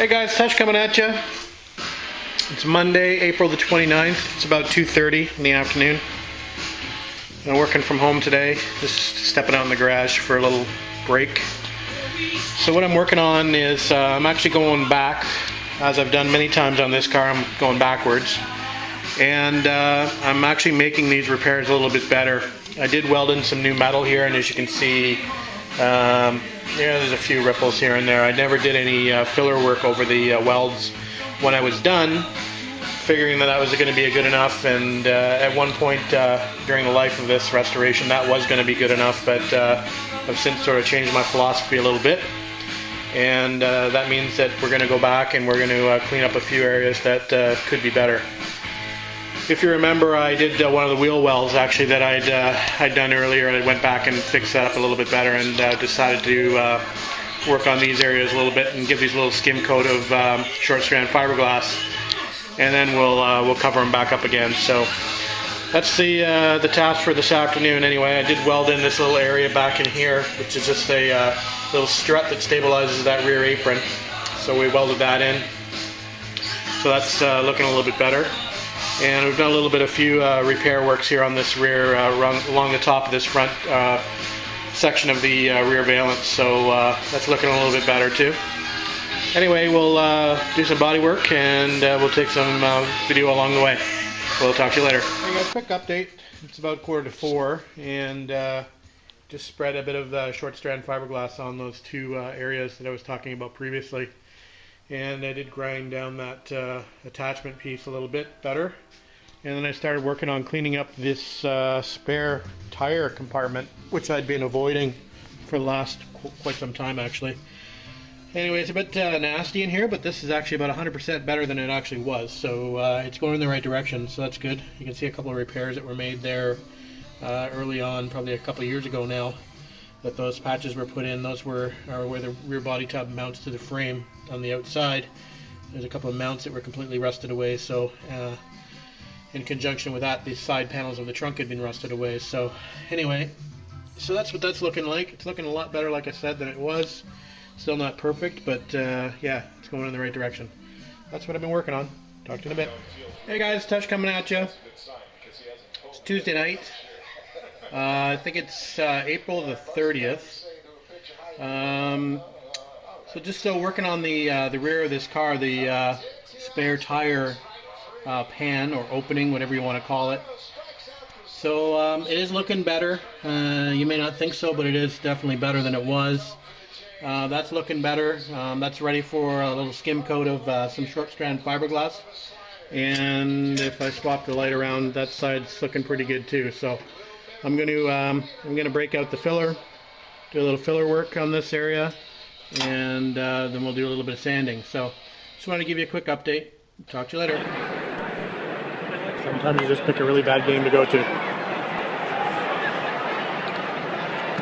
Hey guys, Tesh coming at you. It's Monday, April the 29th. It's about 2:30 in the afternoon. I'm working from home today, just stepping out in the garage for a little break. So what I'm working on is I'm actually going back, as I've done many times on this car. I'm going backwards. And I'm actually making these repairs a little bit better. I did weld in some new metal here, and as you can see, there's a few ripples here and there. I never did any filler work over the welds when I was done, figuring that was going to be good enough, and at one point during the life of this restoration that was going to be good enough, but I've since sort of changed my philosophy a little bit, and that means that we're going to go back and we're going to clean up a few areas that could be better. If you remember, I did one of the wheel wells actually that I'd done earlier. I went back and fixed that up a little bit better, and decided to work on these areas a little bit and give these a little skim coat of short strand fiberglass, and then we'll cover them back up again. So that's the task for this afternoon. Anyway, I did weld in this little area back in here, which is just a little strut that stabilizes that rear apron. So we welded that in. So that's looking a little bit better. And we've done a little bit of few repair works here on this rear along the top of this front section of the rear valance, so that's looking a little bit better too. Anyway, we'll do some body work, and we'll take some video along the way. We'll talk to you later. Hey guys, quick update. It's about 3:45, and just spread a bit of short strand fiberglass on those two areas that I was talking about previously. And I did grind down that attachment piece a little bit better. And then I started working on cleaning up this spare tire compartment, which I'd been avoiding for the last quite some time actually. Anyway, it's a bit nasty in here, but this is actually about 100% better than it actually was. So it's going in the right direction, so that's good. You can see a couple of repairs that were made there early on, probably a couple of years ago now, that those patches were put in. Those were where the rear body tub mounts to the frame on the outside. There's a couple of mounts that were completely rusted away, so in conjunction with that, the side panels of the trunk had been rusted away. So anyway, so that's what that's looking like. It's looking a lot better, like I said, than it was. Still not perfect, but yeah, it's going in the right direction. That's what I've been working on. Talk to you in a bit. Hey guys, Tesh coming at you. It's Tuesday night. I think it's April the 30th. So just still working on the rear of this car, the spare tire pan or opening, whatever you want to call it. So it is looking better. You may not think so, but it is definitely better than it was. That's looking better. That's ready for a little skim coat of some short strand fiberglass. And if I swap the light around, that side's looking pretty good too. So I'm going to break out the filler, do a little filler work on this area, and then we'll do a little bit of sanding. So just want to give you a quick update. Talk to you later. Sometimes you just pick a really bad game to go to.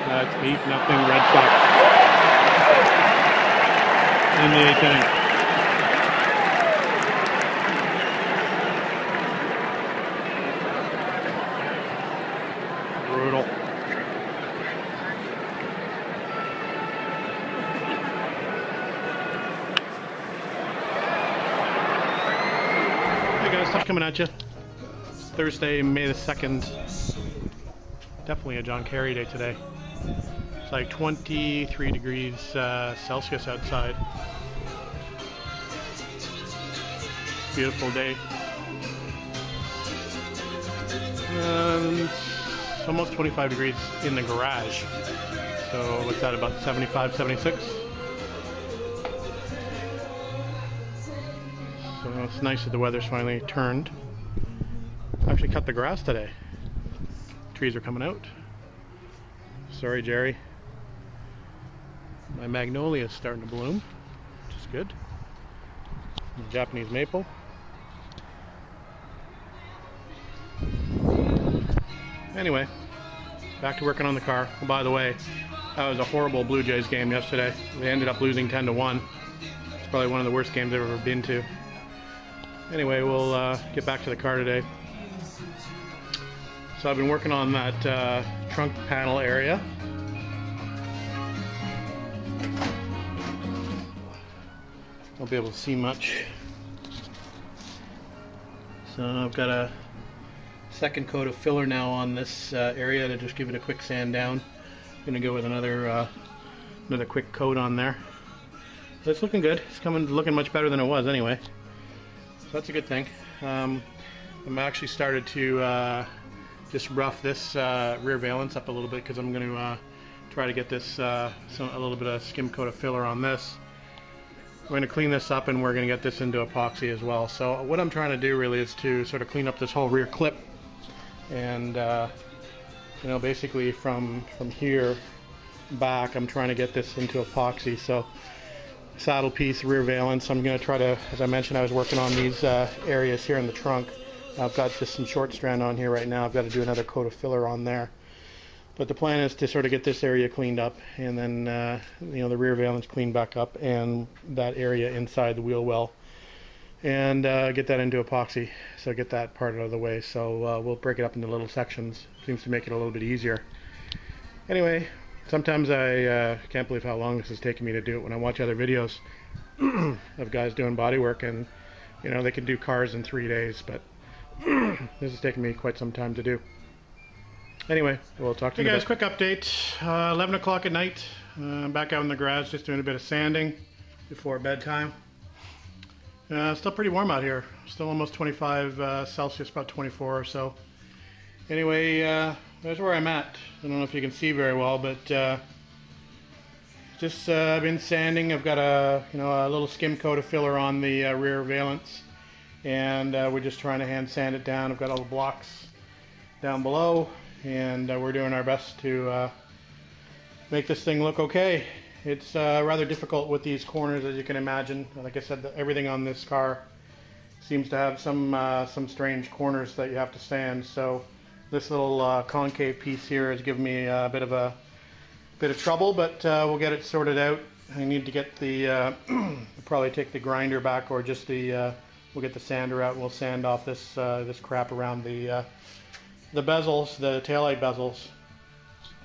That's 8-0 Red Sox in the 8th inning. Brutal. Hey guys, Tough coming at you. It's Thursday, May the 2nd. Definitely a John Kerry day today. It's like 23 degrees Celsius outside. Beautiful day. It's almost 25 degrees in the garage. So what's that, about 75, 76? So it's nice that the weather's finally turned. Actually cut the grass today. Trees are coming out. Sorry, Jerry. My magnolia is starting to bloom, which is good. Japanese maple. Anyway, back to working on the car. Oh, by the way, that was a horrible Blue Jays game yesterday. They ended up losing 10-1. It's probably one of the worst games I've ever been to. Anyway, we'll get back to the car today. So I've been working on that trunk panel area. won't be able to see much. So I've got a second coat of filler now on this area to just give it a quick sand down. I'm gonna go with another quick coat on there. So it's looking good. It's looking much better than it was anyway. So that's a good thing. I'm actually started to just rough this rear valance up a little bit because I'm going to try to get this a little bit of skim coat of filler on this. We're going to clean this up and we're going to get this into epoxy as well. So what I'm trying to do really is to sort of clean up this whole rear clip, and you know, basically from here back I'm trying to get this into epoxy. So saddle piece, rear valance, I'm going to try to, as I mentioned, I was working on these areas here in the trunk. I've got just some short strand on here right now. I've got to do another coat of filler on there. But the plan is to sort of get this area cleaned up, and then you know, the rear valance cleaned back up, and that area inside the wheel well, and get that into epoxy. So get that part out of the way. So we'll break it up into little sections. Seems to make it a little bit easier. Anyway, sometimes I can't believe how long this has taken me to do it. When I watch other videos of guys doing body work, and you know, they can do cars in 3 days, but this has taken me quite some time to do. Anyway, we'll talk to you guys. Quick update. 11 o'clock at night. I'm back out in the garage just doing a bit of sanding before bedtime. Still pretty warm out here. Still almost 25 Celsius, about 24 or so. Anyway, there's where I'm at. I don't know if you can see very well, but just been sanding. I've got a little skim coat of filler on the rear valance, and we're just trying to hand sand it down. I've got all the blocks down below, and we're doing our best to make this thing look okay. It's rather difficult with these corners, as you can imagine. Like I said, everything on this car seems to have some strange corners that you have to sand. So this little concave piece here has given me a bit of trouble, but we'll get it sorted out. I need to get the probably take the grinder back, or just the we'll get the sander out and we'll sand off this this crap around the bezels, the taillight bezels.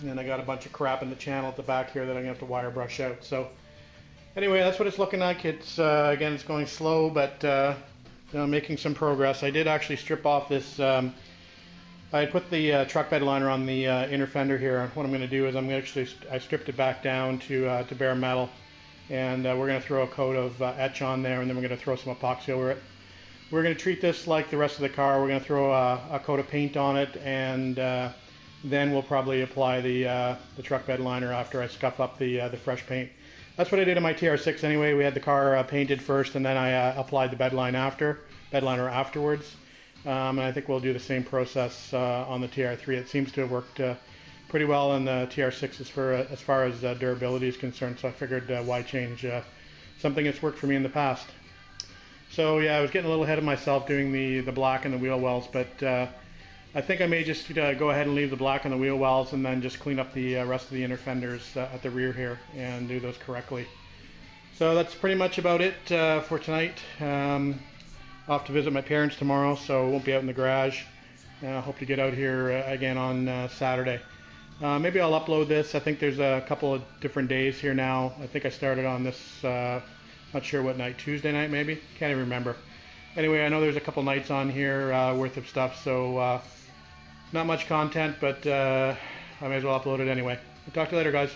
And I got a bunch of crap in the channel at the back here that I'm gonna have to wire brush out. So anyway, that's what it's looking like. It's again, it's going slow, but you know, making some progress. I did actually strip off this. I put the truck bed liner on the inner fender here. What I'm going to do is I stripped it back down to bare metal, and we're going to throw a coat of etch on there, and then we're going to throw some epoxy over it. We're going to treat this like the rest of the car. We're going to throw a coat of paint on it, and then we'll probably apply the truck bed liner after I scuff up the fresh paint. That's what I did in my TR6 anyway. We had the car painted first, and then I applied the bed liner afterwards. And I think we'll do the same process on the TR3. It seems to have worked pretty well in the TR6 as far as durability is concerned. So I figured why change something that's worked for me in the past. So yeah, I was getting a little ahead of myself doing the black and the wheel wells, but I think I may just go ahead and leave the black on the wheel wells and then just clean up the rest of the inner fenders at the rear here and do those correctly. So that's pretty much about it for tonight. Off to visit my parents tomorrow, so I won't be out in the garage. Hope to get out here again on Saturday. Maybe I'll upload this. I think there's a couple of different days here now. I think I started on this, not sure what night, Tuesday night maybe? Can't even remember. Anyway, I know there's a couple nights on here worth of stuff, so not much content, but I may as well upload it anyway. I'll talk to you later, guys.